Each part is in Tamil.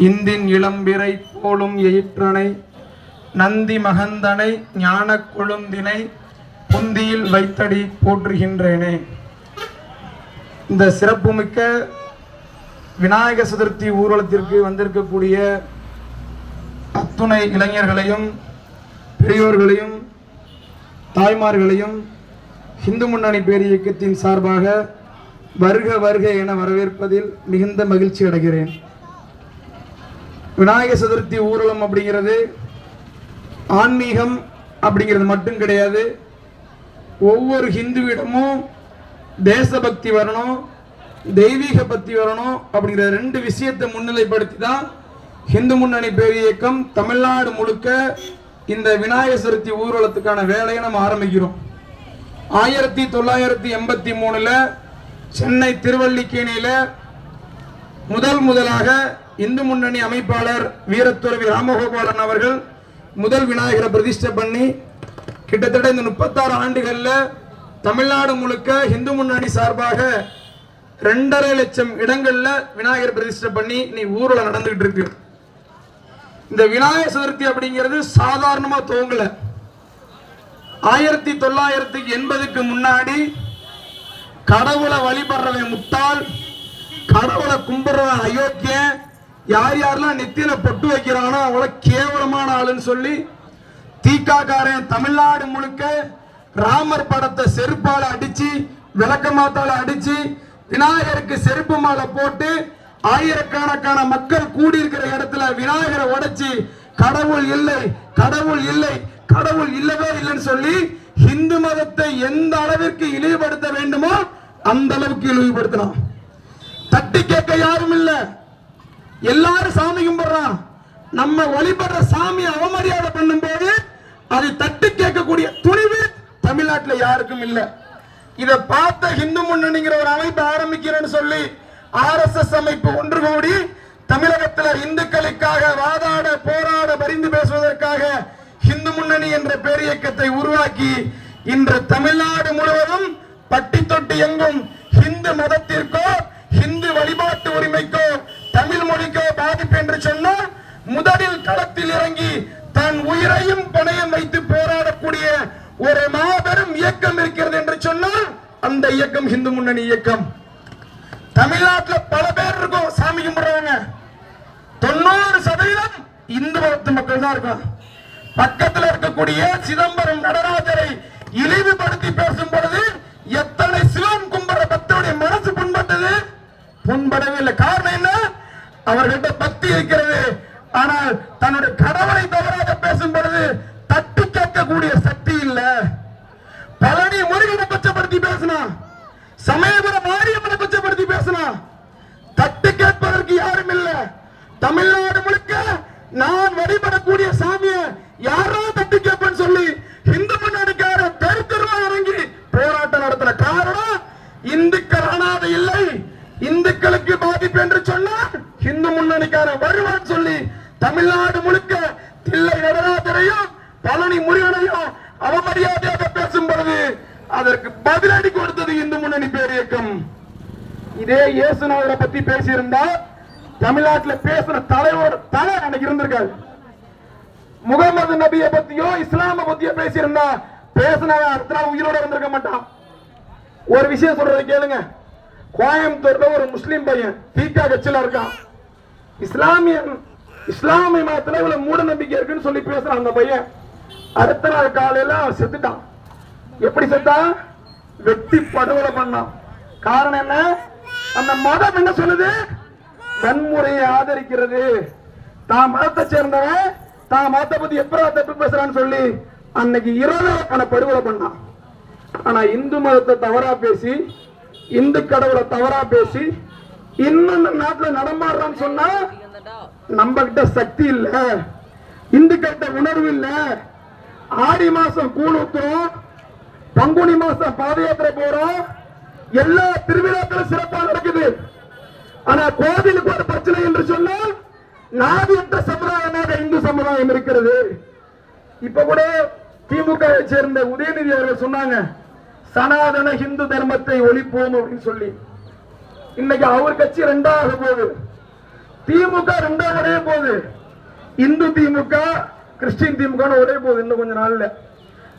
இந்தின் இளம்பிறை போலும் எயிற்றனை நந்தி மகந்தனை ஞான கொழுந்தினை புந்தியில் வைத்தடி போற்றுகின்றேனே. இந்த சிறப்புமிக்க விநாயக சதுர்த்தி ஊர்வலத்திற்கு வந்திருக்கக்கூடிய அத்துணை இளைஞர்களையும் பெரியோர்களையும் தாய்மார்களையும் இந்து முன்னணி பேரியக்கத்தின் சார்பாக வருக வருக என வரவேற்பதில் மிகுந்த மகிழ்ச்சி அடைகிறேன். விநாயக சதுர்த்தி ஊர்வலம் அப்படிங்கிறது ஆன்மீகம் அப்படிங்கிறது மட்டும் கிடையாது. ஒவ்வொரு ஹிந்துவிடமும் தேசபக்தி வரணும், தெய்வீக பக்தி வரணும் அப்படிங்கிற ரெண்டு விஷயத்தை முன்னிலைப்படுத்தி தான் இந்து முன்னணி பேரியக்கம் தமிழ்நாடு முழுக்க இந்த விநாயக சதுர்த்தி ஊர்வலத்துக்கான வேலையை நம்ம ஆரம்பிக்கிறோம். 1983 சென்னை திருவல்லிக்கேணியில முதலாக இந்து முன்னணி அமைப்பாளர் வீரத்துறவி ராமகோபாலன் அவர்கள் முதல் விநாயகரை பிரதிஷ்டை பண்ணி கிட்டத்தட்ட இந்த 36 ஆண்டுகள்ல தமிழ்நாடு முழுக்க இந்து முன்னணி சார்பாக 2.5 லட்சம் இடங்கள்ல விநாயகர் பிரதிஷ்டை பண்ணி நீ ஊர்வலம் நடந்துகிட்டு இருக்கு. இந்த விநாயகர் சதுர்த்தி அப்படிங்கிறது சாதாரணமா துவங்கல. 1980க்கு முன்னாடி கடவுளை வழிபடுறவன் முட்டாள், கடவுளை கும்பிடுறவன் அயோக்கிய, யார் யாரெல்லாம் நெத்தியில பொட்டு வைக்கிறானோ அவளை கேவலமான ஆளுன்னு சொல்லி தீக்காக்காரன் தமிழ்நாடு முழுக்க ராமர் படத்தை செருப்பால அடிச்சு விளக்கமாத்தால அடிச்சு விநாயகருக்கு செருப்பு மாலை போட்டு ஆயிரக்கணக்கான மக்கள் கூடி இருக்கிற இடத்துல விநாயகரை உடைச்சு கடவுள் இல்லை கடவுள் இல்லை கடவுள் இல்லவே இல்லைன்னு சொல்லி இந்து மதத்தை எந்த அளவிற்கு இழிவுபடுத்த வேண்டுமோ அந்த அளவுக்கு இழிவுபடுத்தலாம். தட்டி கேட்க யாரும் இல்ல, எல்லாரும் சாமி கும்பிடுறான். நம்ம வழிபடுற சாமி அவமரியாதை பண்ணும் போது அதை தட்டி கேட்கக்கூடிய துணிவு தமிழ்நாட்டில் யாருக்கும் இல்ல. இதை பார்த்த இந்து முன்னணிங்கிற ஒரு அமைப்பு ஆரம்பிக்கிறேன்னு சொல்லி RSS அமைப்பு ஒன்று கூடி தமிழகத்தில் இந்துக்களுக்காக வாதாட போராட பரிந்து பேசுவதற்காக இந்து முன்னணி என்ற பேரியக்கத்தை உருவாக்கி இன்று தமிழ்நாடு முழுவதும் பட்டி தொட்டி எங்கும் இந்து மதத்திற்கோ இந்து வழிபாட்டு உரிமைக்கோ தமிழ் மொழிக்கோ பாதிப்பு என்று சொன்னால் முதலில் களத்தில் இறங்கி தன் உயிரையும் பணையம் வைத்து போராடக்கூடிய ஒரு மாபெரும் இயக்கம் இருக்கிறது என்று சொன்னால் அந்த இயக்கம் இந்து முன்னணி இயக்கம். தமிழ்நாட்டில் பல பேர் இருக்கும் சாமி கும்பிடுறவங்க, 90% இந்து மதத்து மக்கள் தான் இருக்கும். பக்கத்தில் இருக்கக்கூடிய சிதம்பரம் நடராஜரை இழிவுபடுத்தி பேசும் பொழுது எத்தனை சிவம் கும்பிடுற பக்தருடைய மனசு புண்பட்டது? புண்படவே இல்லை. காரணம் என்ன? அவர்கிட்ட பக்தி இருக்கிறது, ஆனால் தன்னுடைய கடவுளை தவறாக பேசும் பொழுது தட்டி கேட்கக்கூடிய சக்தி இல்ல. பழனி முருகனை கொச்சப்படுத்தி பேசினா, சமயபுரம் மாரியம்மனை கொச்சப்படுத்தி பேசினா, தட்டி கேட்பதற்கு யாரும் இல்ல. தமிழ்நாடு முழுக்க நான் வழிபடக்கூடிய சாமியை யாரோ தட்டி கேட்பேன்னு சொல்லி இந்து முன்னணிக்கார தெருவா இறங்கி போராட்டம் நடத்தின காரணம் இந்துக்கள் அனாதை இல்லை, இந்துக்களுக்கு பாதிப்பு என்று சொன்னால் இந்து முன்னணிக்கார வருவான் சொல்லி தமிழ்நாடு முழுக்க தில்லை நடராஜரையும் பழனி முருகனையும் அவமரியாதையாக பேசும் பொழுது அதற்கு பதிலடி கொடுத்தது இந்து முன்னணி பேரியக்கம். இதே இயேசுநாதரை பத்தி பேசியிருந்தா தமிழ்நாட்டில் பேசுற தலைவர் தலை அன்னைக்கு இருந்திருக்காரு. முகமது நபியை பத்தியோ இஸ்லாம பத்தியோ பேசியிருந்தா பேசினா உயிரோட இருந்திருக்க மாட்டான். ஒரு விஷயம் சொல்றதை கேளுங்க. கோயம்புத்தூர்ல ஒரு முஸ்லீம் பையன் தீகா கட்சியில இருக்கான். இஸ்லாமிய மதத்துல இவ்வளவு மூட நம்பிக்கை இருக்குன்னு சொல்லி பேசுறான். அந்த பையன் அடுத்த நாள் காலையில செத்துட்டான். எப்படி செத்தான்? வெட்டி படுகொலை பண்ணான். காரணம் என்ன? அந்த மதம் என்ன சொல்லுது? வன்முறையை ஆதரிக்கிறது. தான் மதத்தை சேர்ந்தவன் தான் மதத்தை பத்தி எப்படா தப்பு பேசுறான்னு சொல்லி அன்னைக்கு இரவு படுகொலை பண்ணான். ஆனா இந்து மதத்தை தவறா பேசி இந்து கடவுளை தவறா பேசி இன்னும் நாட்டில் நடமாடுறான்னு சொன்னா நம்ம கிட்ட சக்தி இல்ல, இந்து கிட்ட உணர்வு இல்ல. ஆடி மாசம் கூழ் ஊத்துறோம், பங்குனி மாசம் பாத யாத்திரை போறோம், எல்லா திருவிழாக்களும் சிறப்பாக நடக்குது. ஆனா கோவிலுக்கு ஒரு பிரச்சனை என்று சொன்னால் நாதியற்ற சமுதாயமாக இந்து சமுதாயம் இருக்கிறது. இப்ப கூட திமுக சேர்ந்த உதயநிதி அவர்கள் சொன்னாங்க, சனாதன இந்து தர்மத்தை ஒழிப்போம் அப்படின்னு சொல்லி. இன்னைக்கு அவர் கட்சி 2ஆக போகுது. திமுக ரெண்டா ஒரே போகுது. இந்து திமுக கிறிஸ்டின் திமுக ஒரே போகுது இன்னும் கொஞ்ச நாள்ல.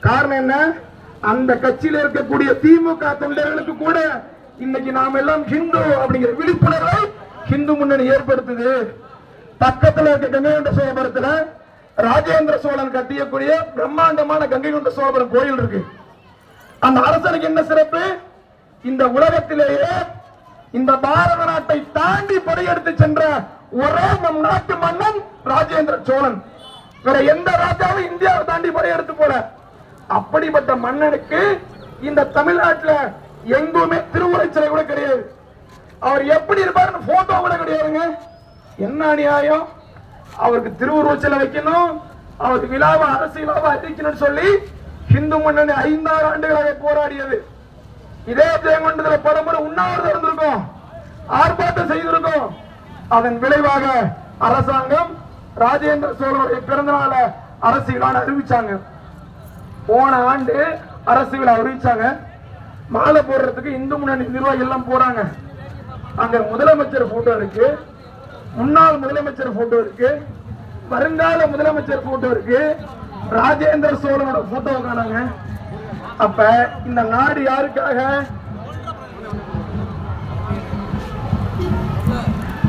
காரணம் என்ன? அந்த கட்சியில இருக்கக்கூடிய திமுக தொண்டர்களுக்கு கூட இன்னைக்கு நாம் எல்லாம் ஹிந்து அப்படிங்கிற விழிப்புணர்வை ஹிந்து முன்னணி ஏற்படுத்துது. பக்கத்துல இருக்க கங்கை கொண்ட சோழபுரத்துல ராஜேந்திர சோழன் கட்டியக்கூடிய பிரம்மாண்டமான கங்கை கொண்ட சோழபுரம் கோயில் இருக்கு. அந்த அரசனுக்கு என்ன சிறப்பு? இந்த உலகத்திலேயே இந்த பாரத நாட்டை தாண்டி படையெடுத்து சென்ற ஒரே நம் நாட்டு மன்னன் ராஜேந்திர சோழன். வேற எந்த ராஜாவும் இந்தியாவை தாண்டி படையெடுத்து போல. அப்படிப்பட்ட மன்னனுக்கு இந்த தமிழ்நாட்டில் எங்குமே திருவுரை சிலை கூட கிடையாது. அவர் எப்படி இருப்பாருன்னு போட்டோ கூட கிடையாதுங்க. என்ன அநியாயம்! அவருக்கு திருவுருவ சிலை வைக்கணும், அவருக்கு விழாவை அரசியலாவை அறிவிக்கணும்னு சொல்லி இந்து முன்னணி 5 ஆண்டுகளாக போராடியது. இதே ஜெயங்கொண்டத்துல பலமுறை உண்ணாவிரதம் இருந்திருக்கும், ஆர்ப்பாட்டம் செய்திருக்கும். அதன் விளைவாக அரசாங்கம் ராஜேந்திர சோழனுடைய பிறந்த நாளை அரசு விழா அறிவிச்சாங்க. போன ஆண்டு அரசு விழா அறிவிச்சாங்க. மாலை போடுறதுக்கு இந்து முன்னணி நிர்வாகிகள் எல்லாம் போறாங்க. அங்க முதலமைச்சர் போட்டோ இருக்கு, முன்னாள் முதலமைச்சர் போட்டோ இருக்கு, வருங்கால முதலமைச்சர் போட்டோ இருக்கு, ராஜேந்திர சோழனோட போட்டோ காணாங்க. அப்ப இந்த நாடு யாருக்காக?